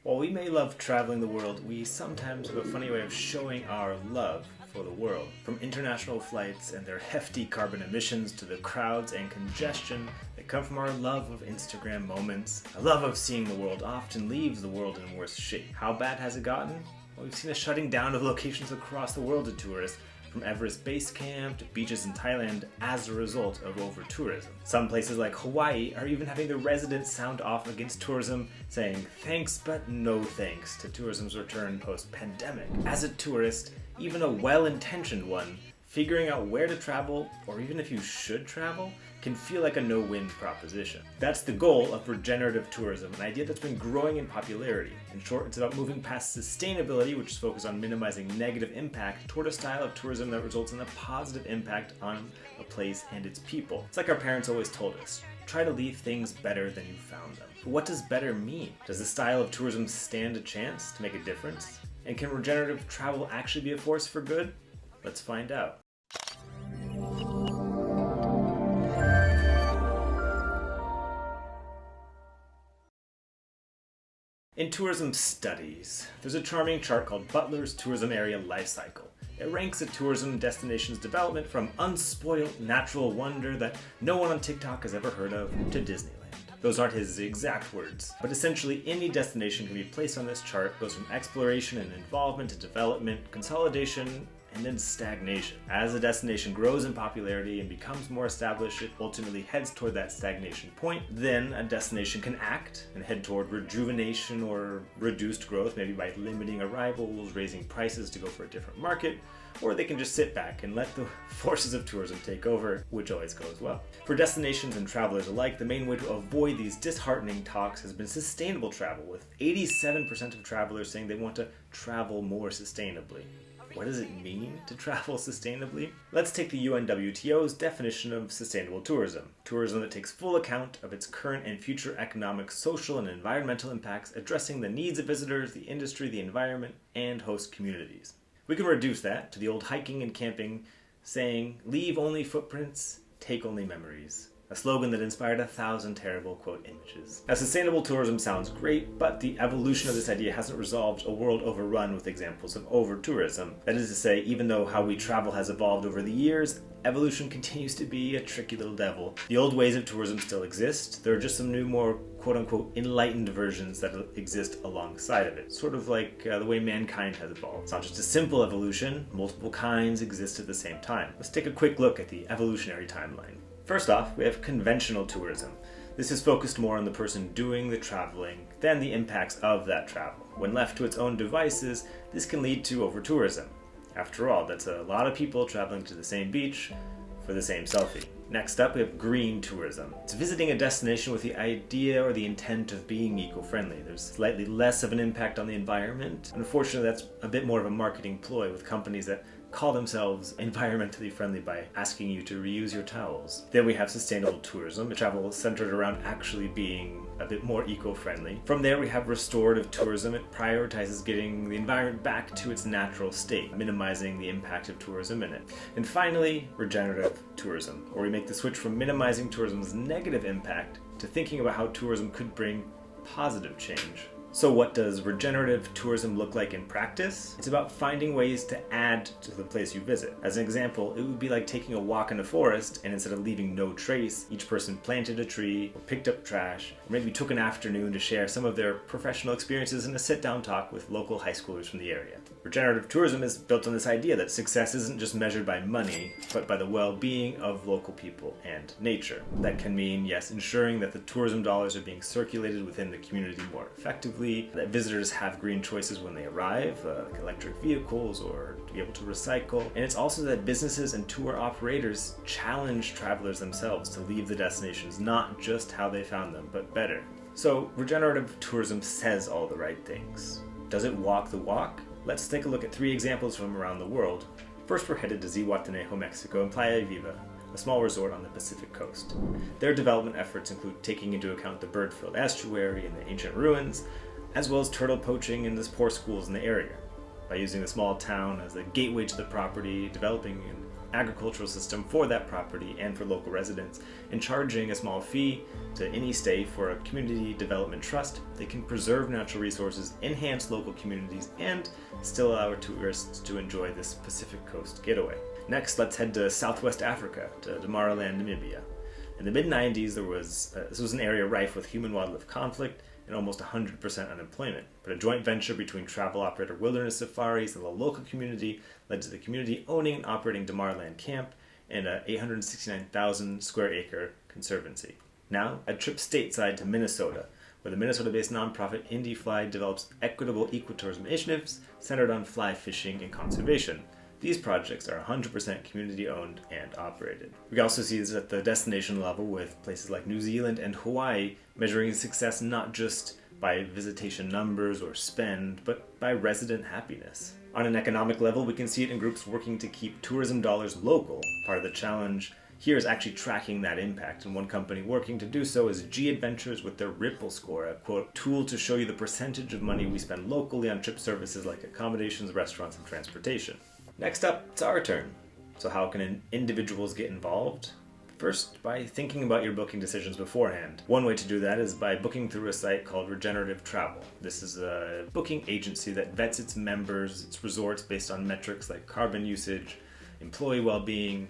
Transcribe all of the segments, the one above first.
While we may love traveling the world, we sometimes have a funny way of showing our love for the world. From international flights and their hefty carbon emissions to the crowds and congestion that come from our love of Instagram moments, a love of seeing the world often leaves the world in worse shape. How bad has it gotten? Well, we've seen a shutting down of locations across the world to tourists, from Everest Base Camp to beaches in Thailand as a result of over-tourism. Some places like Hawaii are even having the residents sound off against tourism, saying thanks but no thanks to tourism's return post-pandemic. As a tourist, even a well-intentioned one, figuring out where to travel, or even if you should travel, can feel like a no-win proposition. That's the goal of regenerative tourism, an idea that's been growing in popularity. In short, it's about moving past sustainability, which is focused on minimizing negative impact, toward a style of tourism that results in a positive impact on a place and its people. It's like our parents always told us, try to leave things better than you found them. But what does better mean? Does the style of tourism stand a chance to make a difference? And can regenerative travel actually be a force for good? Let's find out. In tourism studies, there's a charming chart called Butler's Tourism Area Life Cycle. It ranks a tourism destination's development from unspoiled natural wonder that no one on TikTok has ever heard of to Disneyland. Those aren't his exact words, but essentially any destination can be placed on this chart, goes from exploration and involvement to development, consolidation, and then stagnation. As a destination grows in popularity and becomes more established, it ultimately heads toward that stagnation point. Then a destination can act and head toward rejuvenation or reduced growth, maybe by limiting arrivals, raising prices to go for a different market, or they can just sit back and let the forces of tourism take over, which always goes well. For destinations and travelers alike, the main way to avoid these disheartening talks has been sustainable travel, with 87% of travelers saying they want to travel more sustainably. What does it mean to travel sustainably? Let's take the UNWTO's definition of sustainable tourism. Tourism that takes full account of its current and future economic, social, and environmental impacts, addressing the needs of visitors, the industry, the environment, and host communities. We can reduce that to the old hiking and camping saying, leave only footprints, take only memories. A slogan that inspired 1,000 terrible quote images. Now, sustainable tourism sounds great, but the evolution of this idea hasn't resolved a world overrun with examples of over-tourism. That is to say, even though how we travel has evolved over the years, evolution continues to be a tricky little devil. The old ways of tourism still exist. There are just some new, more quote-unquote enlightened versions that exist alongside of it. Sort of like the way mankind has evolved. It's not just a simple evolution, multiple kinds exist at the same time. Let's take a quick look at the evolutionary timeline. First off, we have conventional tourism. This is focused more on the person doing the traveling than the impacts of that travel. When left to its own devices, this can lead to over-tourism. After all, that's a lot of people traveling to the same beach for the same selfie. Next up, we have green tourism. It's visiting a destination with the idea or the intent of being eco-friendly. There's slightly less of an impact on the environment. Unfortunately, that's a bit more of a marketing ploy with companies that call themselves environmentally friendly by asking you to reuse your towels. Then we have sustainable tourism, travel centered around actually being a bit more eco-friendly. From there we have restorative tourism. It prioritizes getting the environment back to its natural state, minimizing the impact of tourism in it. And finally, regenerative tourism, where we make the switch from minimizing tourism's negative impact to thinking about how tourism could bring positive change. So what does regenerative tourism look like in practice? It's about finding ways to add to the place you visit. As an example, it would be like taking a walk in a forest and instead of leaving no trace, each person planted a tree or picked up trash, or maybe took an afternoon to share some of their professional experiences in a sit-down talk with local high schoolers from the area. Regenerative tourism is built on this idea that success isn't just measured by money, but by the well-being of local people and nature. That can mean, yes, ensuring that the tourism dollars are being circulated within the community more effectively, that visitors have green choices when they arrive, like electric vehicles or to be able to recycle. And it's also that businesses and tour operators challenge travelers themselves to leave the destinations not just how they found them, but better. So regenerative tourism says all the right things. Does it walk the walk? Let's take a look at 3 examples from around the world. First, we're headed to Zihuatanejo, Mexico, and Playa Viva, a small resort on the Pacific coast. Their development efforts include taking into account the bird-filled estuary and the ancient ruins, as well as turtle poaching and the poor schools in the area. by using the small town as a gateway to the property, developing an agricultural system for that property and for local residents, and charging a small fee to any stay for a community development trust. They can preserve natural resources, enhance local communities, and still allow tourists to enjoy this Pacific Coast getaway. Next, let's head to Southwest Africa, to Damaraland, Namibia. In the mid-90s, this was an area rife with human-wildlife conflict and almost 100% unemployment. But a joint venture between travel operator Wilderness Safaris and the local community led to the community owning and operating Damaraland Camp and a 869,000 square acre conservancy. Now, a trip stateside to Minnesota, where the Minnesota-based nonprofit IndieFly develops equitable ecotourism initiatives centered on fly fishing and conservation. These projects are 100% community-owned and operated. We also see this at the destination level with places like New Zealand and Hawaii measuring success not just by visitation numbers or spend, but by resident happiness. On an economic level, we can see it in groups working to keep tourism dollars local. Part of the challenge here is actually tracking that impact, and one company working to do so is G Adventures with their Ripple Score, a quote, tool to show you the percentage of money we spend locally on trip services like accommodations, restaurants, and transportation. Next up, it's our turn. So how can individuals get involved? First, by thinking about your booking decisions beforehand. One way to do that is by booking through a site called Regenerative Travel. This is a booking agency that vets its members, its resorts based on metrics like carbon usage, employee well-being,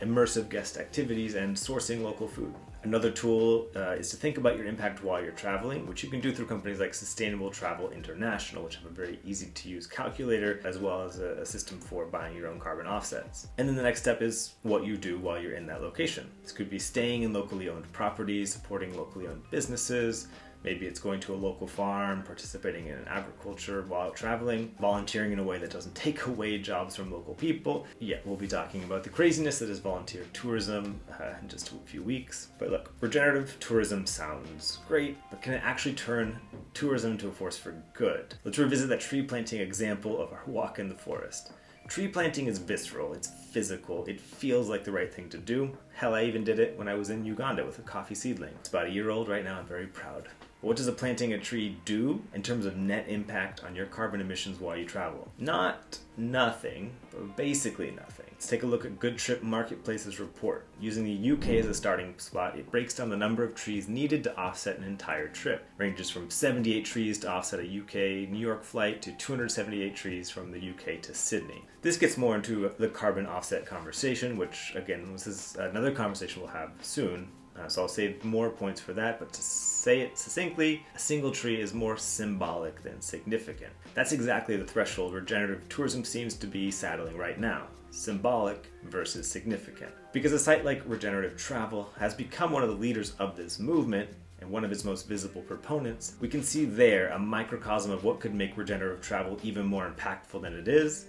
immersive guest activities, and sourcing local food. Another tool is to think about your impact while you're traveling, which you can do through companies like Sustainable Travel International, which have a very easy-to-use calculator, as well as a system for buying your own carbon offsets. And then the next step is what you do while you're in that location. This could be staying in locally owned properties, supporting locally owned businesses. Maybe it's going to a local farm, participating in agriculture while traveling, volunteering in a way that doesn't take away jobs from local people. Yeah, we'll be talking about the craziness that is volunteer tourism in just a few weeks. But look, regenerative tourism sounds great, but can it actually turn tourism into a force for good? Let's revisit that tree planting example of our walk in the forest. Tree planting is visceral, it's physical, it feels like the right thing to do. Hell, I even did it when I was in Uganda with a coffee seedling. It's about a year old right now, I'm very proud. But what does planting a tree do in terms of net impact on your carbon emissions while you travel? Not nothing, but basically nothing. Let's take a look at Good Trip Marketplace's report. Using the UK as a starting spot, it breaks down the number of trees needed to offset an entire trip. Ranges from 78 trees to offset a UK-New York flight to 278 trees from the UK to Sydney. This gets more into the carbon offset conversation, which again, this is another conversation we'll have soon. So I'll save more points for that, but to say it succinctly, a single tree is more symbolic than significant. That's exactly the threshold regenerative tourism seems to be saddling right now. Symbolic versus significant. Because a site like Regenerative Travel has become one of the leaders of this movement, and one of its most visible proponents, we can see there a microcosm of what could make regenerative travel even more impactful than it is,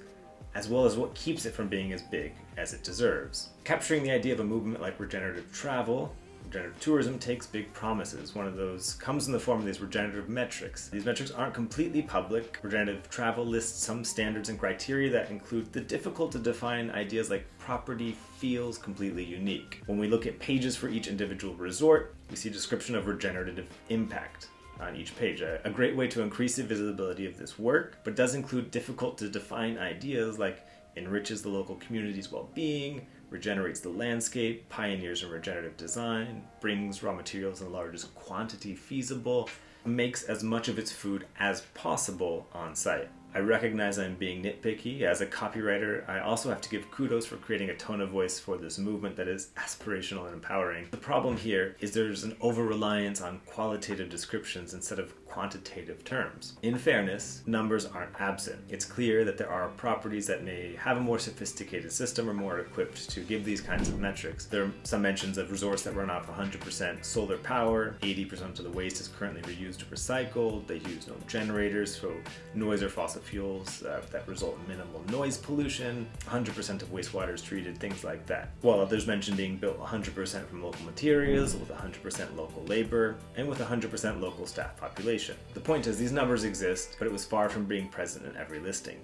as well as what keeps it from being as big as it deserves. Capturing the idea of a movement like regenerative travel, regenerative tourism takes big promises. One of those comes in the form of these regenerative metrics. These metrics aren't completely public. Regenerative travel lists some standards and criteria that include the difficult to define ideas like property feels completely unique. When we look at pages for each individual resort, we see a description of regenerative impact on each page. A great way to increase the visibility of this work, but does include difficult to define ideas like enriches the local community's well-being, regenerates the landscape, pioneers in regenerative design, brings raw materials in the largest quantity feasible, makes as much of its food as possible on site. I recognize I'm being nitpicky. As a copywriter, I also have to give kudos for creating a tone of voice for this movement that is aspirational and empowering. The problem here is there's an over-reliance on qualitative descriptions instead of quantitative terms. In fairness, numbers aren't absent. It's clear that there are properties that may have a more sophisticated system or more equipped to give these kinds of metrics. There are some mentions of resorts that run off 100% solar power, 80% of the waste is currently reused or recycled, they use no generators, so noise or fossil fuels that result in minimal noise pollution, 100% of wastewater is treated, things like that. While others mention being built 100% from local materials, with 100% local labor, and with 100% local staff population. The point is, these numbers exist, but it was far from being present in every listing.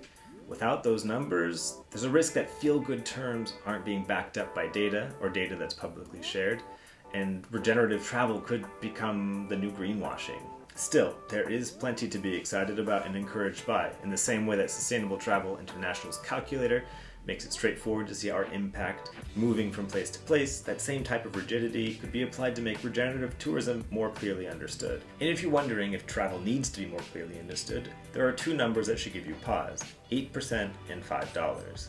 Without those numbers, there's a risk that feel-good terms aren't being backed up by data, or data that's publicly shared, and regenerative travel could become the new greenwashing. Still, there is plenty to be excited about and encouraged by, in the same way that Sustainable Travel International's calculator makes it straightforward to see our impact moving from place to place. That same type of rigidity could be applied to make regenerative tourism more clearly understood. And if you're wondering if travel needs to be more clearly understood, there are two numbers that should give you pause: 8% and $5.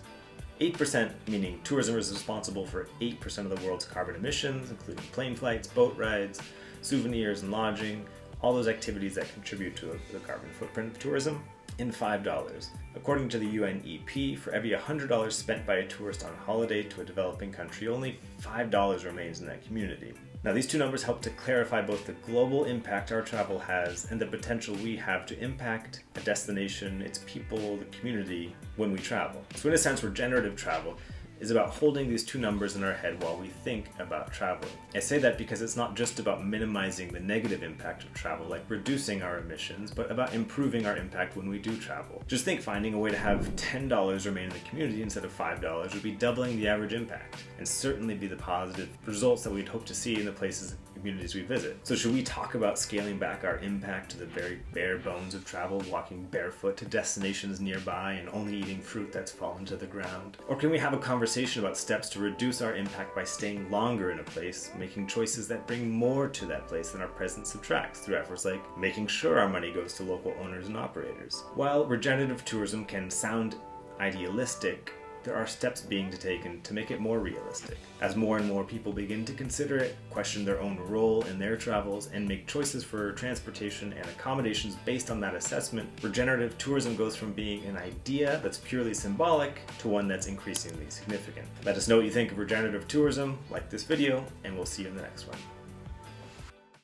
8% meaning tourism is responsible for 8% of the world's carbon emissions, including plane flights, boat rides, souvenirs and lodging, all those activities that contribute to the carbon footprint of tourism. And $5. According to the UNEP, for every $100 spent by a tourist on holiday to a developing country, only $5 remains in that community. Now, these two numbers help to clarify both the global impact our travel has and the potential we have to impact a destination, its people, the community when we travel. So in a sense, regenerative travel is about holding these two numbers in our head while we think about traveling. I say that because it's not just about minimizing the negative impact of travel, like reducing our emissions, but about improving our impact when we do travel. Just think, finding a way to have $10 remain in the community instead of $5 would be doubling the average impact, and certainly be the positive results that we'd hope to see in the places and communities we visit. So should we talk about scaling back our impact to the very bare bones of travel, walking barefoot to destinations nearby and only eating fruit that's fallen to the ground? Or can we have a conversation about steps to reduce our impact by staying longer in a place, making choices that bring more to that place than our presence subtracts, through efforts like making sure our money goes to local owners and operators? While regenerative tourism can sound idealistic, there are steps being taken to make it more realistic. As more and more people begin to consider it, question their own role in their travels, and make choices for transportation and accommodations based on that assessment, regenerative tourism goes from being an idea that's purely symbolic to one that's increasingly significant. Let us know what you think of regenerative tourism, like this video, and we'll see you in the next one.